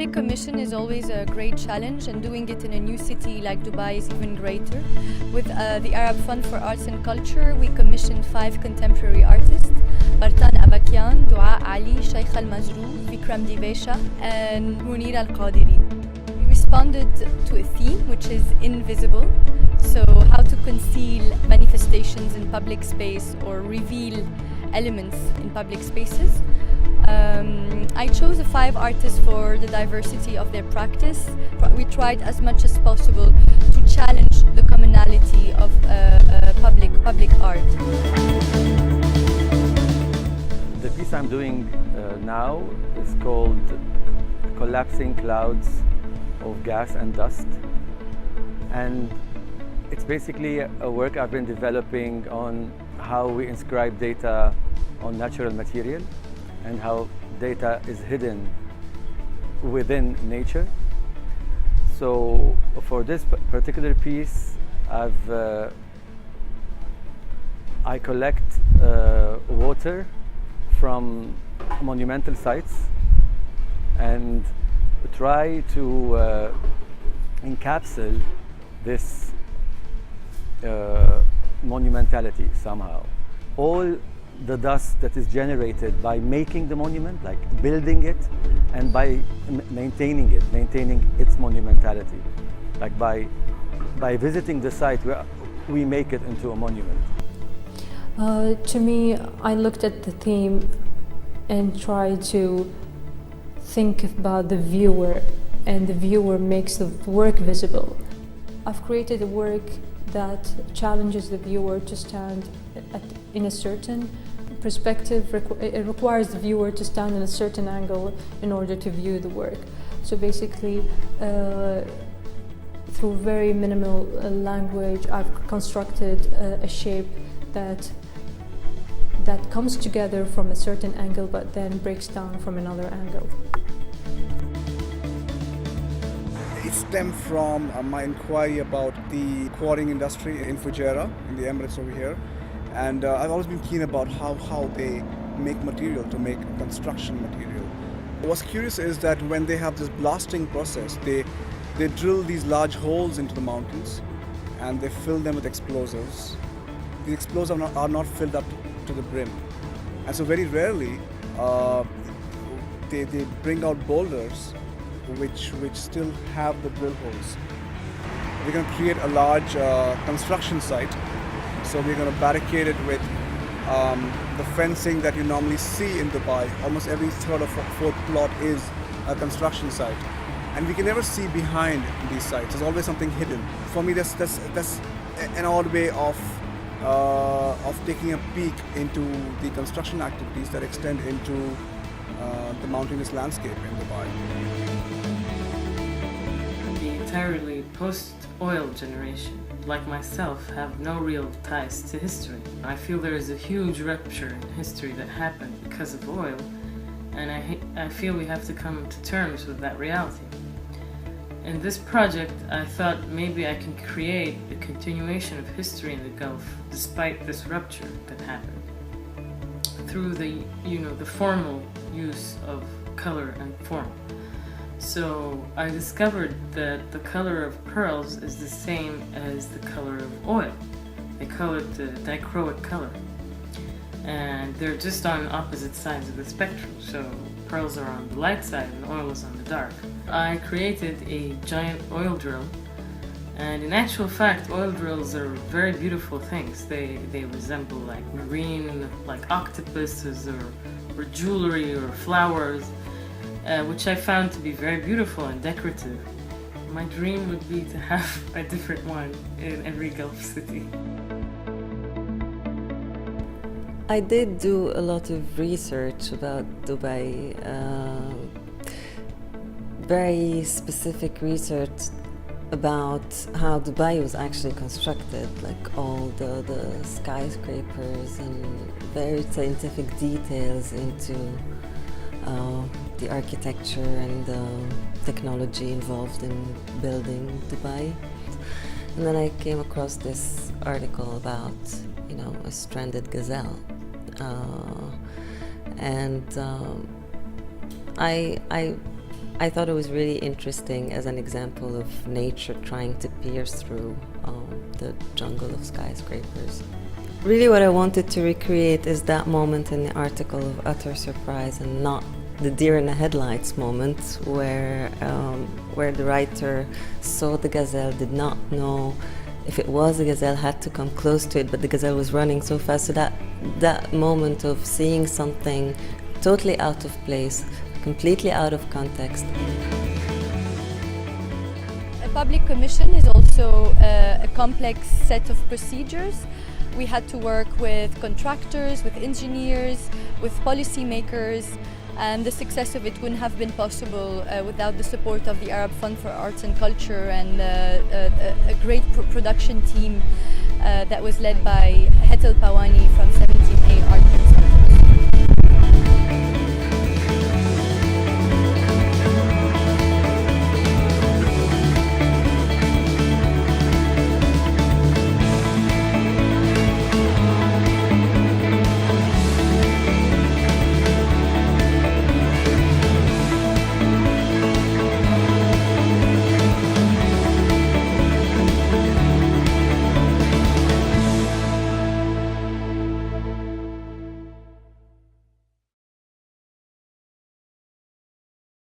big commission is always a great challenge, and doing it in a new city like Dubai is even greater. With the Arab Fund for Arts and Culture, we commissioned 5 contemporary artists: Bartan Abakian, Dua Ali, Sheikh Al-Majrou, Vikram Divesha, and Munir Al-Qadiri. We responded to a theme, which is InVisible, so how to conceal manifestations in public space or reveal elements in public spaces. I chose the 5 artists for the diversity of their practice. We tried as much as possible to challenge the commonality of public art. The piece I'm doing now is called Collapsing Clouds of Gas and Dust, and it's basically a work I've been developing on how we inscribe data on natural material and how data is hidden within nature. So for this particular piece, I collect water from monumental sites and try to encapsulate this monumentality somehow. All the dust that is generated by making the monument, like building it, and by maintaining its monumentality. Like by visiting the site, we make it into a monument. To me, I looked at the theme and tried to think about the viewer, and the viewer makes the work visible. I've created a work that challenges the viewer to stand in a certain perspective. It requires the viewer to stand in a certain angle in order to view the work. So basically, through very minimal language, I've constructed a shape that comes together from a certain angle but then breaks down from another angle. It stemmed from my inquiry about the quarrying industry in Fujairah, in the Emirates over here. And I've always been keen about how they make material to make construction material. What's curious is that when they have this blasting process, they drill these large holes into the mountains and they fill them with explosives. The explosives are not filled up to the brim. And so very rarely they bring out boulders which still have the drill holes. We're going to create a large construction site. So we're going to barricade it with the fencing that you normally see in Dubai. Almost every third or fourth plot is a construction site. And we can never see behind these sites. There's always something hidden. For me, that's an odd way of taking a peek into the construction activities that extend into the mountainous landscape in Dubai. The entirely post-oil generation, like myself, have no real ties to history. I feel there is a huge rupture in history that happened because of oil, and I feel we have to come to terms with that reality. In this project, I thought maybe I can create a continuation of history in the Gulf despite this rupture that happened through the formal use of color and form. So I discovered that the color of pearls is the same as the color of oil. They call it the dichroic color. And they're just on opposite sides of the spectrum. So pearls are on the light side and oil is on the dark. I created a giant oil drill. And in actual fact, oil drills are very beautiful things. They resemble like marine, like octopuses or jewelry or flowers. Which I found to be very beautiful and decorative. My dream would be to have a different one in every Gulf city. I did do a lot of research about Dubai, very specific research about how Dubai was actually constructed, like all the skyscrapers and very scientific details into the architecture and the technology involved in building Dubai. And then I came across this article about, a stranded gazelle. I I thought it was really interesting as an example of nature trying to pierce through the jungle of skyscrapers. Really what I wanted to recreate is that moment in the article of utter surprise, and not the deer in the headlights moment where the writer saw the gazelle, did not know if it was a gazelle, had to come close to it, but the gazelle was running so fast. So that moment of seeing something totally out of place, completely out of context. A public commission is also a complex set of procedures. We had to work with contractors, with engineers, with policymakers, and the success of it wouldn't have been possible without the support of the Arab Fund for Arts and Culture and a great production team that was led by Hetal Pawani from